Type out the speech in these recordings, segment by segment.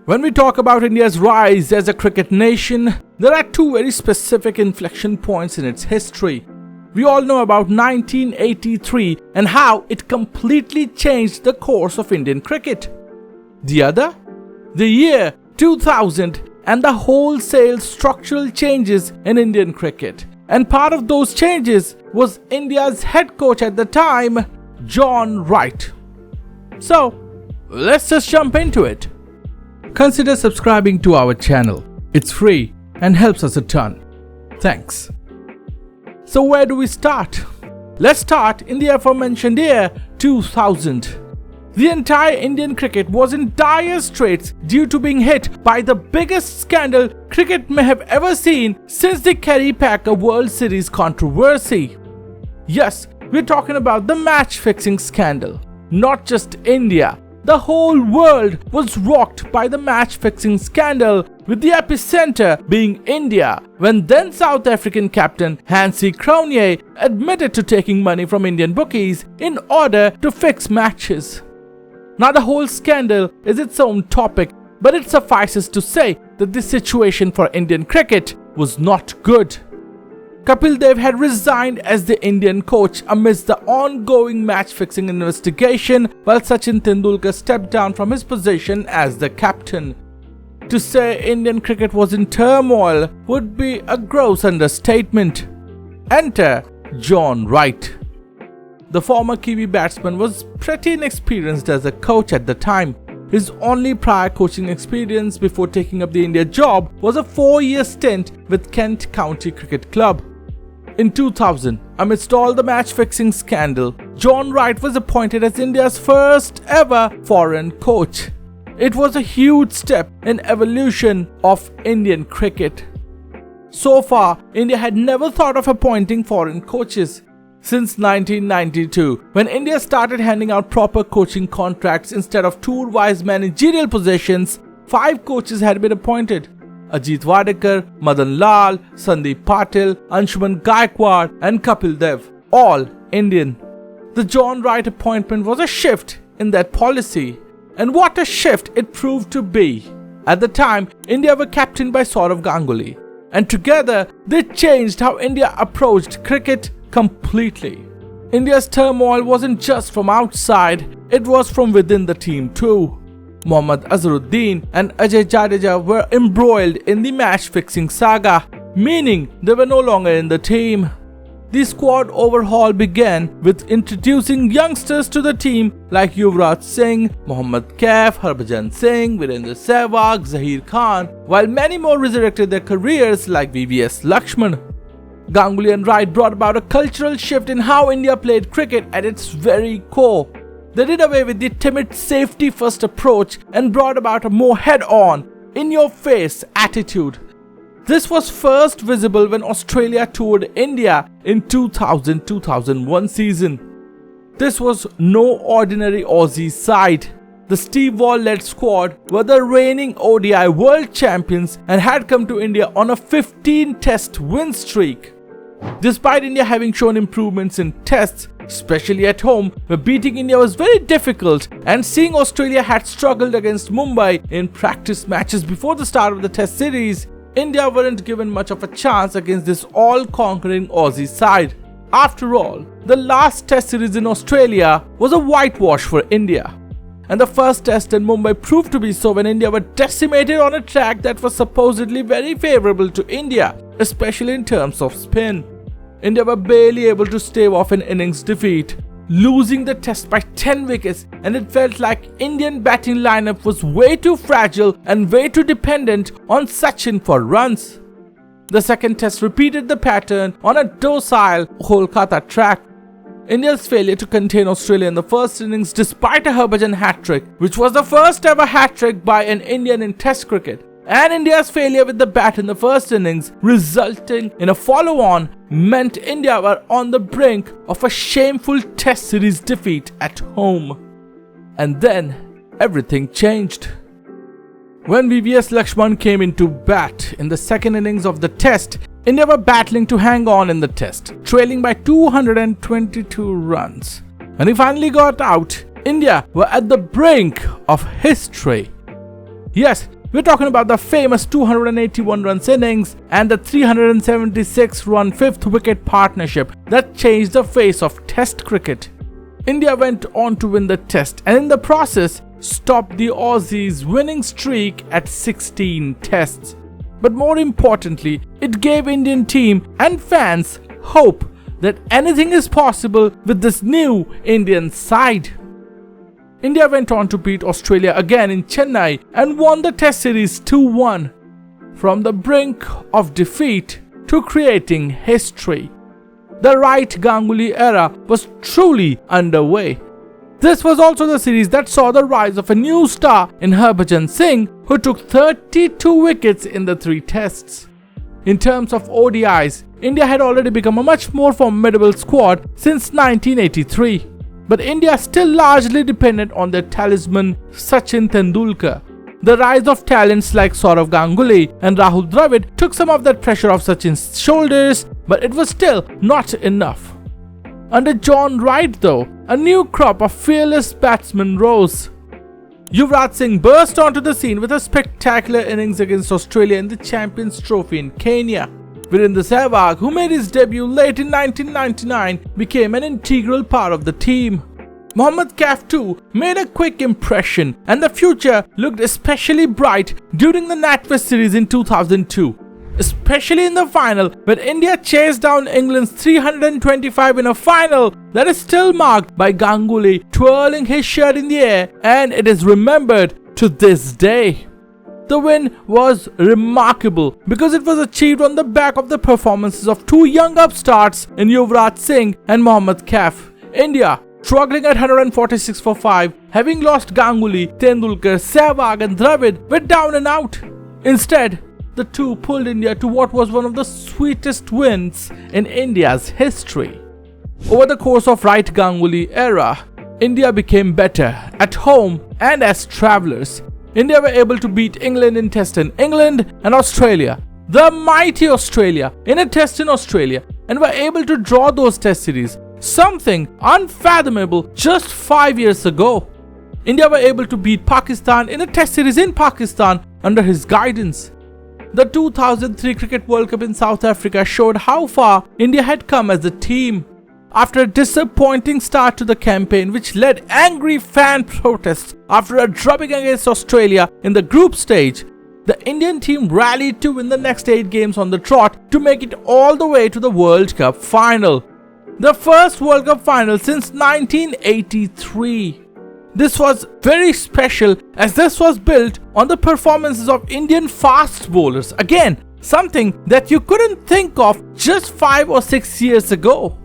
When we talk about India's rise as a cricket nation, there are two very specific inflection points in its history. We all know about 1983 and how it completely changed the course of Indian cricket. The other? The year 2000 and the wholesale structural changes in Indian cricket. And part of those changes was India's head coach at the time, John Wright. So, let's just jump into it. Consider subscribing to our channel. It's free and helps us a ton. Thanks. So where do we start? Let's start in the aforementioned year 2000. The entire Indian cricket was in dire straits due to being hit by the biggest scandal cricket may have ever seen since the Kerry Packer World Series controversy. Yes, we're talking about the match-fixing scandal. Not just India. The whole world was rocked by the match-fixing scandal, with the epicenter being India, when then South African captain Hansie Cronje admitted to taking money from Indian bookies in order to fix matches. Now the whole scandal is its own topic, but it suffices to say that the situation for Indian cricket was not good. Kapil Dev had resigned as the Indian coach amidst the ongoing match-fixing investigation, while Sachin Tendulkar stepped down from his position as the captain. To say Indian cricket was in turmoil would be a gross understatement. Enter John Wright. The former Kiwi batsman was pretty inexperienced as a coach at the time. His only prior coaching experience before taking up the India job was a 4-year stint with Kent County Cricket Club. In 2000, amidst all the match-fixing scandal, John Wright was appointed as India's first ever foreign coach. It was a huge step in evolution of Indian cricket. So far, India had never thought of appointing foreign coaches. Since 1992, when India started handing out proper coaching contracts instead of tour-wise managerial positions, 5 coaches had been appointed. Ajit Wadekar, Madan Lal, Sandeep Patil, Anshuman Gaikwad and Kapil Dev, all Indian. The John Wright appointment was a shift in that policy. And what a shift it proved to be. At the time, India were captained by Sourav Ganguly. And together, they changed how India approached cricket completely. India's turmoil wasn't just from outside, it was from within the team too. Mohammad Azharuddin and Ajay Jadeja were embroiled in the match-fixing saga, meaning they were no longer in the team. The squad overhaul began with introducing youngsters to the team like Yuvraj Singh, Mohammad Kaif, Harbhajan Singh, Virendra Sehwag, Zaheer Khan, while many more resurrected their careers like VVS Lakshman. Ganguly and Wright brought about a cultural shift in how India played cricket at its very core. They did away with the timid safety-first approach and brought about a more head-on, in-your-face attitude. This was first visible when Australia toured India in 2000-2001 season. This was no ordinary Aussie side. The Steve Waugh-led squad were the reigning ODI world champions and had come to India on a 15-test win streak. Despite India having shown improvements in tests, especially at home, where beating India was very difficult, and seeing Australia had struggled against Mumbai in practice matches before the start of the test series, India weren't given much of a chance against this all-conquering Aussie side. After all, the last test series in Australia was a whitewash for India. And the first test in Mumbai proved to be so when India were decimated on a track that was supposedly very favourable to India, especially in terms of spin. India were barely able to stave off an innings defeat, losing the test by 10 wickets, and it felt like Indian batting lineup was way too fragile and way too dependent on Sachin for runs. The second test repeated the pattern on a docile Kolkata track. India's failure to contain Australia in the first innings despite a Harbhajan hat-trick, which was the first ever hat-trick by an Indian in Test cricket, and India's failure with the bat in the first innings, resulting in a follow-on, meant India were on the brink of a shameful Test series defeat at home. And then, everything changed. When VVS Lakshman came into bat in the second innings of the Test, India were battling to hang on in the Test, trailing by 222 runs. When he finally got out, India were at the brink of history. Yes, we're talking about the famous 281 runs innings and the 376 run fifth wicket partnership that changed the face of Test cricket. India went on to win the Test and in the process stopped the Aussies' winning streak at 16 Tests. But more importantly, it gave Indian team and fans hope that anything is possible with this new Indian side. India went on to beat Australia again in Chennai and won the Test series 2-1. From the brink of defeat to creating history, the Wright-Ganguly era was truly underway. This was also the series that saw the rise of a new star in Harbhajan Singh, who took 32 wickets in the 3 tests. In terms of ODIs, India had already become a much more formidable squad since 1983. But India still largely depended on their talisman Sachin Tendulkar. The rise of talents like Sourav Ganguly and Rahul Dravid took some of that pressure off Sachin's shoulders, but it was still not enough. Under John Wright though, a new crop of fearless batsmen rose. Yuvraj Singh burst onto the scene with a spectacular innings against Australia in the Champions Trophy in Kenya. Virender Sehwag, who made his debut late in 1999, became an integral part of the team. Mohammad Kaif too made a quick impression, and the future looked especially bright during the NatWest series in 2002. Especially in the final, when India chased down England's 325 in a final that is still marked by Ganguly twirling his shirt in the air, and it is remembered to this day. The win was remarkable because it was achieved on the back of the performances of 2 young upstarts in Yuvraj Singh and Mohammad Kaif. India, struggling at 146 for 5, having lost Ganguly, Tendulkar, Sehwag and Dravid, were down and out. Instead, the two pulled India to what was one of the sweetest wins in India's history. Over the course of Wright-Ganguly era, India became better at home and as travellers. India were able to beat England in Test in England and Australia, the mighty Australia, in a Test in Australia, and were able to draw those Test series, something unfathomable just 5 years ago. India were able to beat Pakistan in a Test series in Pakistan under his guidance. The 2003 Cricket World Cup in South Africa showed how far India had come as a team. After a disappointing start to the campaign, which led angry fan protests after a drubbing against Australia in the group stage, the Indian team rallied to win the next 8 games on the trot to make it all the way to the World Cup final. The first World Cup final since 1983. This was very special as this was built on the performances of Indian fast bowlers. Again, something that you couldn't think of just 5 or 6 years ago.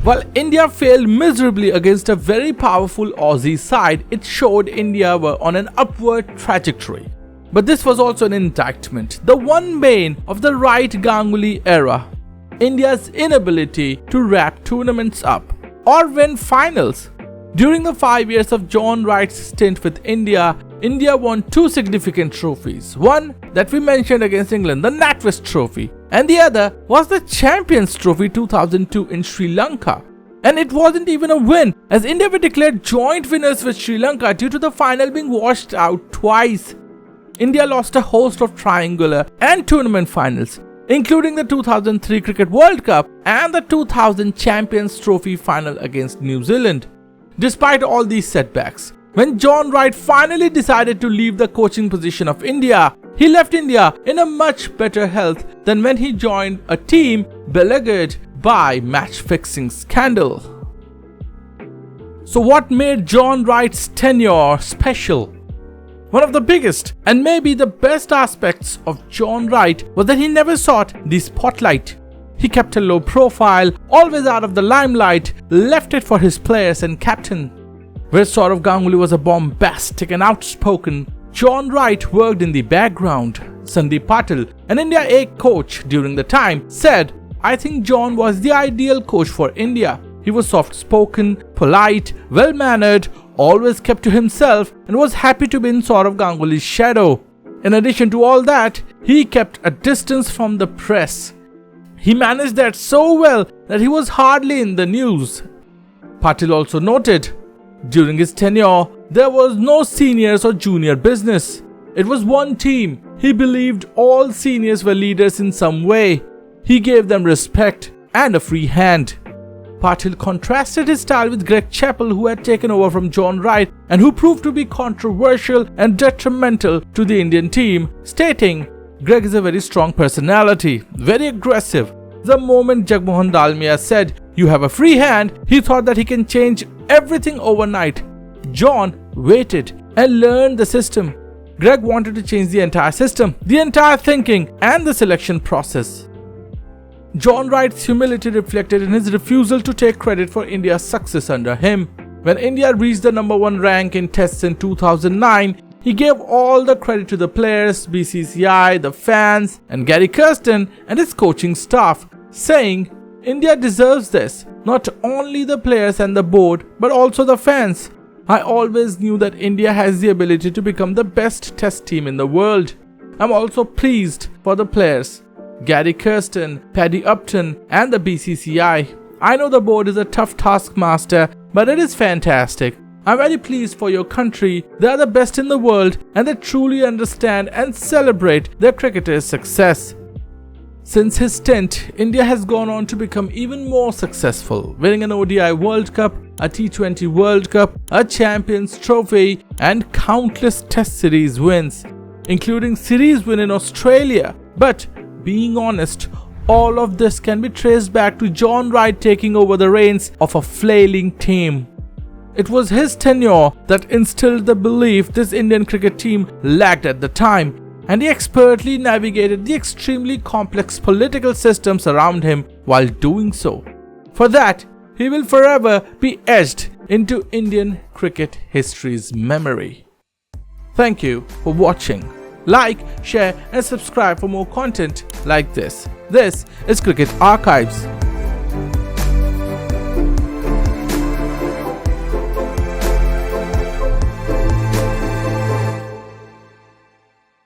While India failed miserably against a very powerful Aussie side, it showed India were on an upward trajectory. But this was also an indictment, the one bane of the Wright-Ganguly era: India's inability to wrap tournaments up or win finals. During the 5 years of John Wright's stint with India, India won 2 significant trophies. One that we mentioned against England, the NatWest Trophy, and the other was the Champions Trophy 2002 in Sri Lanka. And it wasn't even a win, as India were declared joint winners with Sri Lanka due to the final being washed out twice. India lost a host of triangular and tournament finals, including the 2003 Cricket World Cup and the 2000 Champions Trophy final against New Zealand. Despite all these setbacks, when John Wright finally decided to leave the coaching position of India, he left India in a much better health than when he joined a team beleaguered by match-fixing scandal. So what made John Wright's tenure special? One of the biggest and maybe the best aspects of John Wright was that he never sought the spotlight. He kept a low profile, always out of the limelight, left it for his players and captain. Where Sourav Ganguly was a bombastic and outspoken, John Wright worked in the background. Sandeep Patil, an India A coach during the time, said, "I think John was the ideal coach for India. He was soft-spoken, polite, well-mannered, always kept to himself and was happy to be in Sourav Ganguly's shadow. In addition to all that, he kept a distance from the press. He managed that so well that he was hardly in the news." Patil also noted, during his tenure, there was no seniors or junior business. It was one team. He believed all seniors were leaders in some way. He gave them respect and a free hand. Patil contrasted his style with Greg Chappell, who had taken over from John Wright and who proved to be controversial and detrimental to the Indian team, stating, "Greg is a very strong personality, very aggressive. The moment Jagmohan Dalmia said, 'You have a free hand,' he thought that he can change everything overnight. John waited and learned the system. Greg wanted to change the entire system, the entire thinking and the selection process." John Wright's humility reflected in his refusal to take credit for India's success under him. When India reached the #1 rank in tests in 2009, he gave all the credit to the players, BCCI, the fans, and Gary Kirsten and his coaching staff, saying, "India deserves this, not only the players and the board, but also the fans. I always knew that India has the ability to become the best test team in the world. I'm also pleased for the players, Gary Kirsten, Paddy Upton, and the BCCI. I know the board is a tough taskmaster, but it is fantastic. I'm very pleased for your country. They are the best in the world and they truly understand and celebrate their cricketers' success." Since his stint, India has gone on to become even more successful, winning an ODI World Cup, a T20 World Cup, a Champions Trophy, and countless Test Series wins, including series win in Australia. But being honest, all of this can be traced back to John Wright taking over the reins of a flailing team. It was his tenure that instilled the belief this Indian cricket team lacked at the time, and he expertly navigated the extremely complex political systems around him while doing so. For that, he will forever be etched into Indian cricket history's memory. Thank you for watching. Like, share and subscribe for more content like this. This is Cricket Archives.